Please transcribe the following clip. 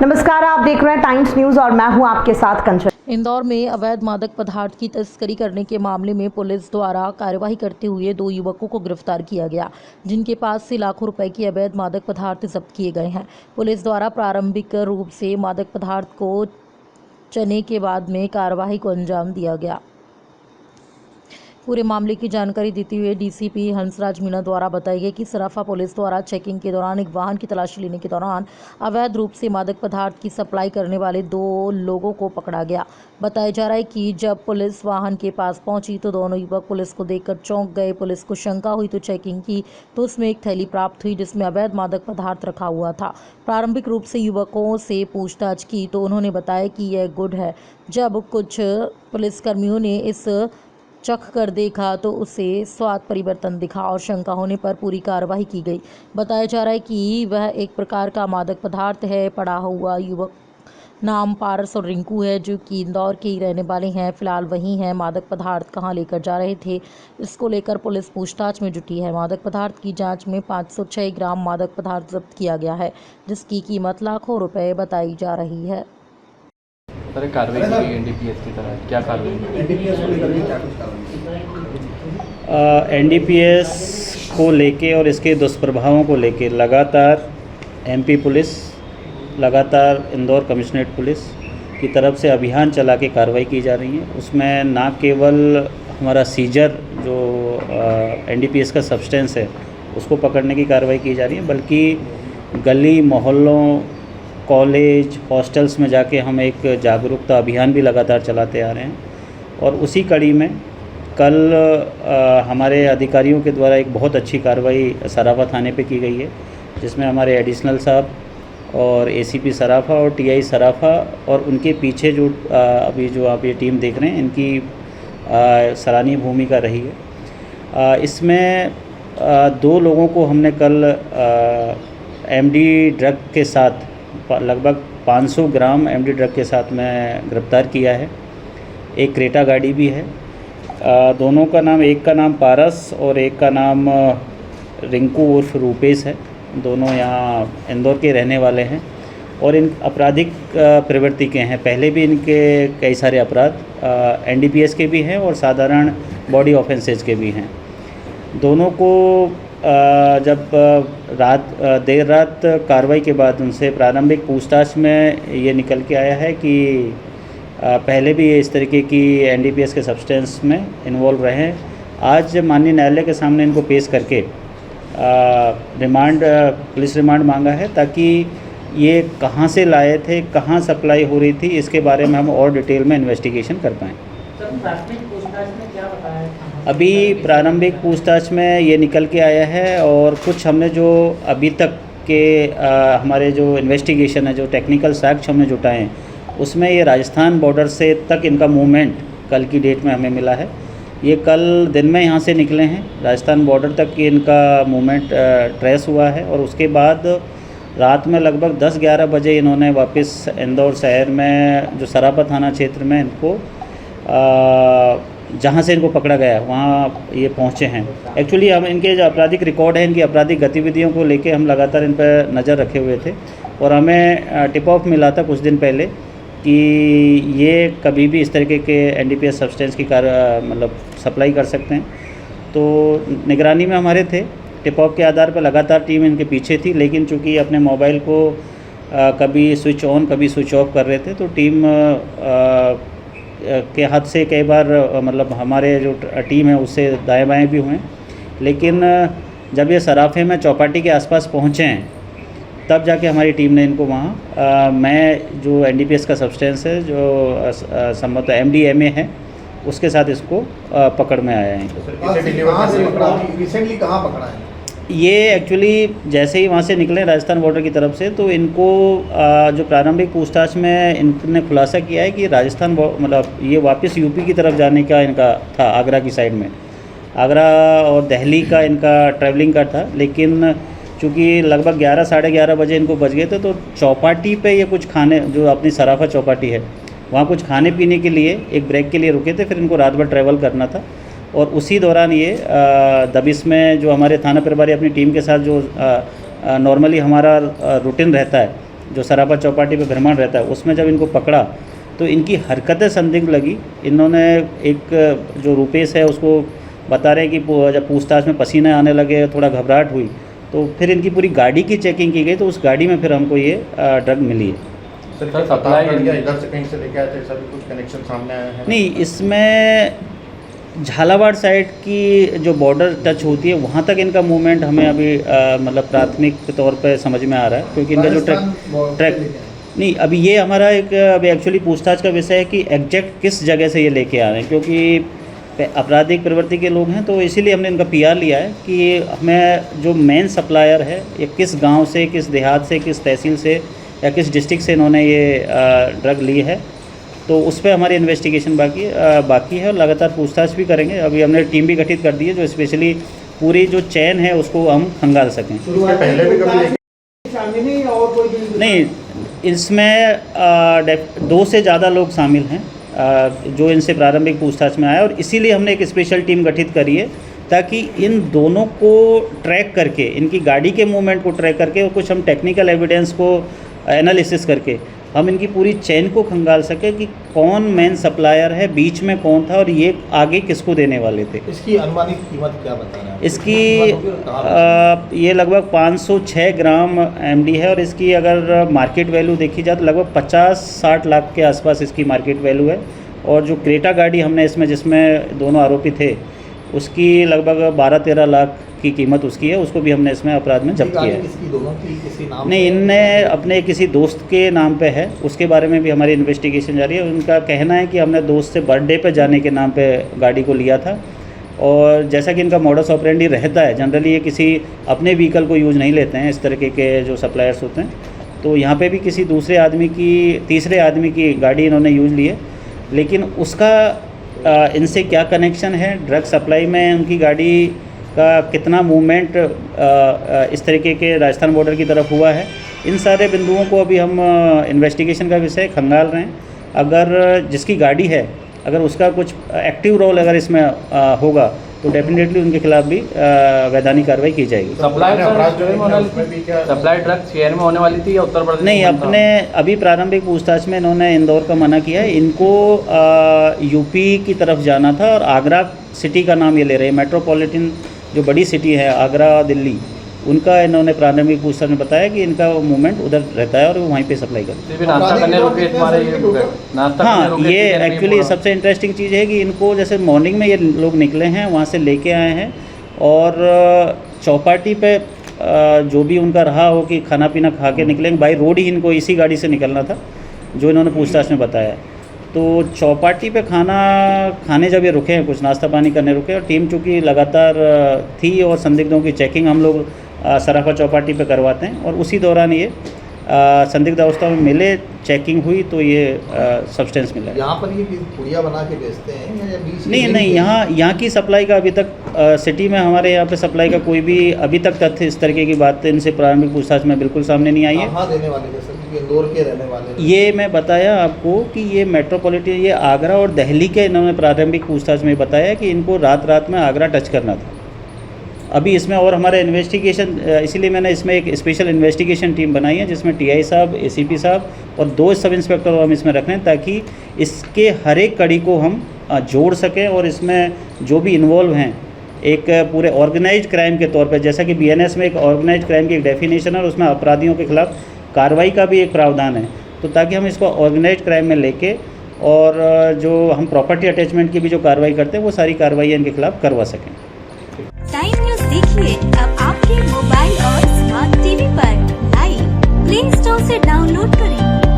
नमस्कार, आप देख रहे हैं टाइम्स न्यूज और मैं हूं आपके साथ कंचन। इंदौर में अवैध मादक पदार्थ की तस्करी करने के मामले में पुलिस द्वारा कार्रवाई करते हुए 2 युवकों को गिरफ्तार किया गया, जिनके पास से लाखों रुपए के अवैध मादक पदार्थ जब्त किए गए हैं। पुलिस द्वारा प्रारंभिक रूप से मादक पदार्थ को चने के बाद में कार्रवाई को अंजाम दिया गया। पूरे मामले की जानकारी देते हुए डीसीपी हंसराज मीणा द्वारा बताया गया कि सराफा पुलिस द्वारा चेकिंग के दौरान एक वाहन की तलाशी लेने के दौरान अवैध रूप से मादक पदार्थ की सप्लाई करने वाले 2 लोगों को पकड़ा गया। बताया जा रहा है कि जब पुलिस वाहन के पास पहुंची तो दोनों युवक पुलिस को देखकर चौंक गए। पुलिस को शंका हुई तो चेकिंग की तो उसमें एक थैली प्राप्त हुई जिसमें अवैध मादक पदार्थ रखा हुआ था। प्रारंभिक रूप से युवकों से पूछताछ की तो उन्होंने बताया कि यह गुड़ है। जब कुछ पुलिसकर्मियों ने इस चख कर देखा तो उसे स्वाद परिवर्तन दिखा और शंका होने पर पूरी कार्रवाई की गई। बताया जा रहा है कि वह एक प्रकार का मादक पदार्थ है। पड़ा हुआ युवक नाम पारस और रिंकू है, जो कि इंदौर के ही रहने वाले हैं। फिलहाल वही हैं। मादक पदार्थ कहां लेकर जा रहे थे, इसको लेकर पुलिस पूछताछ में जुटी है। मादक पदार्थ की जांच में 506 ग्राम मादक पदार्थ जब्त किया गया है, जिसकी कीमत लाखों रुपए बताई जा रही है। सर कार्रवाई की गई एनडीपीएस की तरह, क्या कार्रवाई? एनडीपीएस को लेकर के क्या कुछ कार्रवाई? एनडीपीएस को लेके और इसके दुष्प्रभावों को लेके लगातार एमपी पुलिस, लगातार इंदौर कमिश्नरेट पुलिस की तरफ से अभियान चला के कार्रवाई की जा रही है। उसमें ना केवल हमारा सीजर जो एनडीपीएस का सब्सटेंस है उसको पकड़ने की कार्रवाई की जा रही है, बल्कि गली मोहल्लों, कॉलेज, हॉस्टल्स में जाके हम एक जागरूकता अभियान भी लगातार चलाते आ रहे हैं। और उसी कड़ी में कल हमारे अधिकारियों के द्वारा एक बहुत अच्छी कार्रवाई सराफा थाने पे की गई है, जिसमें हमारे एडिशनल साहब और एसीपी सराफा और टीआई सराफा और उनके पीछे जो अभी जो आप ये टीम देख रहे हैं, इनकी सराहनीय भूमिका रही है। इसमें 2 लोगों को हमने कल एमडी ड्रग के साथ लगभग 500 ग्राम एमडी ड्रग के साथ में गिरफ्तार किया है। एक क्रेटा गाड़ी भी है। दोनों का नाम, एक का नाम पारस और एक का नाम रिंकू उर्फ रूपेश है। दोनों यहाँ इंदौर के रहने वाले हैं और इन आपराधिक प्रवृत्ति के हैं। पहले भी इनके कई सारे अपराध एनडीपीएस के भी हैं और साधारण बॉडी ऑफेंसेज के भी हैं। दोनों को जब देर रात कार्रवाई के बाद उनसे प्रारंभिक पूछताछ में ये निकल के आया है कि पहले भी इस तरीके की एनडीपीएस के सब्सटेंस में इन्वॉल्व रहे हैं। आज माननीय न्यायालय के सामने इनको पेश करके पुलिस रिमांड मांगा है, ताकि ये कहाँ से लाए थे, कहाँ सप्लाई हो रही थी, इसके बारे में हम और डिटेल में इन्वेस्टिगेशन कर पाएँ। अभी प्रारंभिक पूछताछ में ये निकल के आया है और कुछ हमने जो अभी तक के हमारे जो इन्वेस्टिगेशन है, जो टेक्निकल साक्ष्य हमने जुटाए हैं, उसमें ये राजस्थान बॉर्डर से तक इनका मूवमेंट कल की डेट में हमें मिला है। ये कल दिन में यहाँ से निकले हैं, राजस्थान बॉर्डर तक इनका मूवमेंट ट्रेस हुआ है और उसके बाद रात में लगभग 10-11 बजे इन्होंने वापस इंदौर शहर में जो सराफा थाना क्षेत्र में इनको जहाँ से इनको पकड़ा गया वहाँ ये पहुँचे हैं। एक्चुअली हम इनके जो आपराधिक रिकॉर्ड है, इनकी आपराधिक गतिविधियों को लेके हम लगातार इन पर नज़र रखे हुए थे और हमें टिप ऑफ मिला था कुछ दिन पहले कि ये कभी भी इस तरीके के एनडीपीएस सब्सटेंस की मतलब सप्लाई कर सकते हैं। तो निगरानी में हमारे थे, टिप ऑफ के आधार पर लगातार टीम इनके पीछे थी, लेकिन चूँकि अपने मोबाइल को कभी स्विच ऑन कभी स्विच ऑफ कर रहे थे, तो टीम के हाथ से कई बार मतलब हमारे जो टीम है उससे दाएं बाएं भी हुए। लेकिन जब ये सराफे में चौपाटी के आसपास पहुँचे हैं, तब जाके हमारी टीम ने इनको वहाँ मैं जो एनडीपीएस का सब्सटेंस है जो संभवतः एमडीएमए है, उसके साथ इसको पकड़ में आया है। रिसेंटली कहाँ पकड़ा है? ये एक्चुअली जैसे ही वहाँ से निकले राजस्थान बॉर्डर की तरफ से, तो इनको जो प्रारंभिक पूछताछ में इनने खुलासा किया है कि राजस्थान मतलब ये वापस यूपी की तरफ जाने का इनका था, आगरा की साइड में, आगरा और दिल्ली का इनका ट्रैवलिंग का था। लेकिन चूँकि लगभग 11 साढ़े 11 बजे इनको बज गए थे, तो चौपाटी पे ये कुछ खाने, जो अपनी सराफा चौपाटी है, वहाँ कुछ खाने पीने के लिए एक ब्रेक के लिए रुके थे। फिर इनको रात भर ट्रैवल करना था और उसी दौरान ये दबिश में जो हमारे थाना प्रभारी अपनी टीम के साथ जो नॉर्मली हमारा रूटीन रहता है, जो सराफा चौपाटी पे भ्रमण रहता है उसमें जब इनको पकड़ा तो इनकी हरकतें संदिग्ध लगी। इन्होंने एक जो रुपेश है उसको बता रहे हैं कि जब पूछताछ में पसीने आने लगे, थोड़ा घबराहट हुई, तो फिर इनकी पूरी गाड़ी की चेकिंग की गई तो उस गाड़ी में फिर हमको ये ड्रग मिली है। सर सप्लाई इधर से कहीं से लेके आए थे, सर कुछ कनेक्शन सामने आया है? नहीं, इसमें झालावाड़ साइड की जो बॉर्डर टच होती है वहाँ तक इनका मूवमेंट हमें अभी मतलब प्राथमिक तौर पे समझ में आ रहा है, क्योंकि इनका जो ट्रैक नहीं, अभी ये हमारा एक अभी एक्चुअली पूछताछ का विषय है कि एग्जैक्ट किस जगह से ये लेके आ रहे हैं, क्योंकि आपराधिक प्रवृत्ति के लोग हैं, तो इसीलिए हमने इनका पीआर लिया है कि हमें जो मेन सप्लायर है ये किस गांव से, किस देहात से, किस तहसील से या किस डिस्ट्रिक्ट से इन्होंने ये ड्रग ली है, तो उस पर हमारी इन्वेस्टिगेशन बाकी है और लगातार पूछताछ भी करेंगे। अभी हमने टीम भी गठित कर दी है जो स्पेशली पूरी जो चैन है उसको हम खंगाल सकें। पहले भी कभी नहीं, इसमें 2 से ज़्यादा लोग शामिल हैं जो इनसे प्रारंभिक पूछताछ में आया, और इसीलिए हमने एक स्पेशल टीम गठित करी है ताकि इन दोनों को ट्रैक करके, इनकी गाड़ी के मूवमेंट को ट्रैक करके और कुछ हम टेक्निकल एविडेंस को एनालिसिस करके हम इनकी पूरी चेन को खंगाल सके कि कौन मेन सप्लायर है, बीच में कौन था और ये आगे किसको देने वाले थे। इसकी अनुमानित कीमत क्या बता रहे हैं? इसकी ये लगभग 506 ग्राम एमडी है और इसकी अगर मार्केट वैल्यू देखी जाए तो लगभग 50-60 लाख के आसपास इसकी मार्केट वैल्यू है। और जो क्रेटा गाड़ी हमने इसमें जिसमें दोनों आरोपी थे उसकी लगभग 12-13 लाख की कीमत उसकी है, उसको भी हमने इसमें अपराध में जब्त किया है। किसी नाम नहीं, इनने अपने किसी दोस्त के नाम पे है, उसके बारे में भी हमारी इन्वेस्टिगेशन जारी है। उनका कहना है कि हमने दोस्त से बर्थडे पे जाने के नाम पे गाड़ी को लिया था, और जैसा कि इनका मॉडस ऑपरेंडी रहता है, जनरली ये किसी अपने व्हीकल को यूज़ नहीं लेते हैं, इस तरीके के जो सप्लायर्स होते हैं। तो यहाँ पे भी किसी तीसरे आदमी की गाड़ी इन्होंने यूज़ ली है, लेकिन उसका इनसे क्या कनेक्शन है, ड्रग सप्लाई में उनकी गाड़ी का कितना मूवमेंट इस तरीके के राजस्थान बॉर्डर की तरफ हुआ है, इन सारे बिंदुओं को अभी हम इन्वेस्टिगेशन का विषय खंगाल रहे हैं। अगर जिसकी गाड़ी है, अगर उसका कुछ एक्टिव रोल अगर इसमें होगा तो डेफिनेटली उनके खिलाफ भी वैधानिक कार्रवाई की जाएगी। सप्लाई ड्रग शहर में होने वाली थी या उत्तर प्रदेश? नहीं, अपने अभी प्रारंभिक पूछताछ में इन्होंने इंदौर का मना किया है। इनको यूपी की तरफ जाना था और आगरा सिटी का नाम ये ले रहे हैं। मेट्रोपॉलिटन जो बड़ी सिटी है आगरा, दिल्ली, उनका इन्होंने प्रारंभिक पूछताछ में बताया कि इनका मूवमेंट उधर रहता है और वो वहीं पे सप्लाई करते हैं। हाँ, ये एक्चुअली सबसे इंटरेस्टिंग चीज़ है कि इनको जैसे मॉर्निंग में ये लोग निकले हैं, वहाँ से लेके आए हैं और चौपाटी पे जो भी उनका रहा हो कि खाना पीना खा के निकलेंगे, बाई रोड ही इनको इसी गाड़ी से निकलना था जो इन्होंने पूछताछ में बताया। तो चौपाटी पे खाना खाने जब ये रुके हैं, कुछ नाश्ता पानी करने रुके, और टीम चूँकि लगातार थी और संदिग्धों की चेकिंग हम लोग सराफा चौपाटी पे करवाते हैं, और उसी दौरान ये संदिग्ध अवस्था में मिले, चेकिंग हुई तो ये सब्सटेंस मिला। यहाँ पर ये पुड़िया बना के बेचते हैं या बीच? नहीं, यहाँ की सप्लाई का अभी तक सिटी में हमारे यहाँ पे सप्लाई का कोई भी अभी तक तथ्य इस तरीके की बात इनसे प्रारंभिक पूछताछ में बिल्कुल सामने नहीं आई है। कहाँ देने वाले थे सर? इंदौर के रहने वाले? ये मैं बताया आपको कि ये मेट्रोपॉलिटन, ये आगरा और दिल्ली के इन्होंने प्रारंभिक पूछताछ में बताया कि इनको रात में आगरा टच करना था। अभी इसमें और हमारा इन्वेस्टिगेशन, इसीलिए मैंने इसमें एक स्पेशल इन्वेस्टिगेशन टीम बनाई है जिसमें टीआई साहब, एसीपी साहब और 2 सब इंस्पेक्टर हम इसमें रख रहे हैं ताकि इसके हर एक कड़ी को हम जोड़ सकें और इसमें जो भी इन्वॉल्व हैं एक पूरे ऑर्गेनाइज्ड क्राइम के तौर पे, जैसा कि बीएनएस में एक ऑर्गेनाइज्ड क्राइम की एक डेफिनेशन है और उसमें अपराधियों के खिलाफ कार्रवाई का भी एक प्रावधान है, तो ताकि हम इसको ऑर्गेनाइज्ड क्राइम में लेके और जो हम प्रॉपर्टी अटैचमेंट की भी जो कार्रवाई करते हैं वो सारी कार्रवाई इनके खिलाफ करवा सकें। टाइम न्यूज़ देखिए अब आपके मोबाइल और स्मार्ट टीवी पर लाइव प्ले स्टोर से डाउनलोड करें।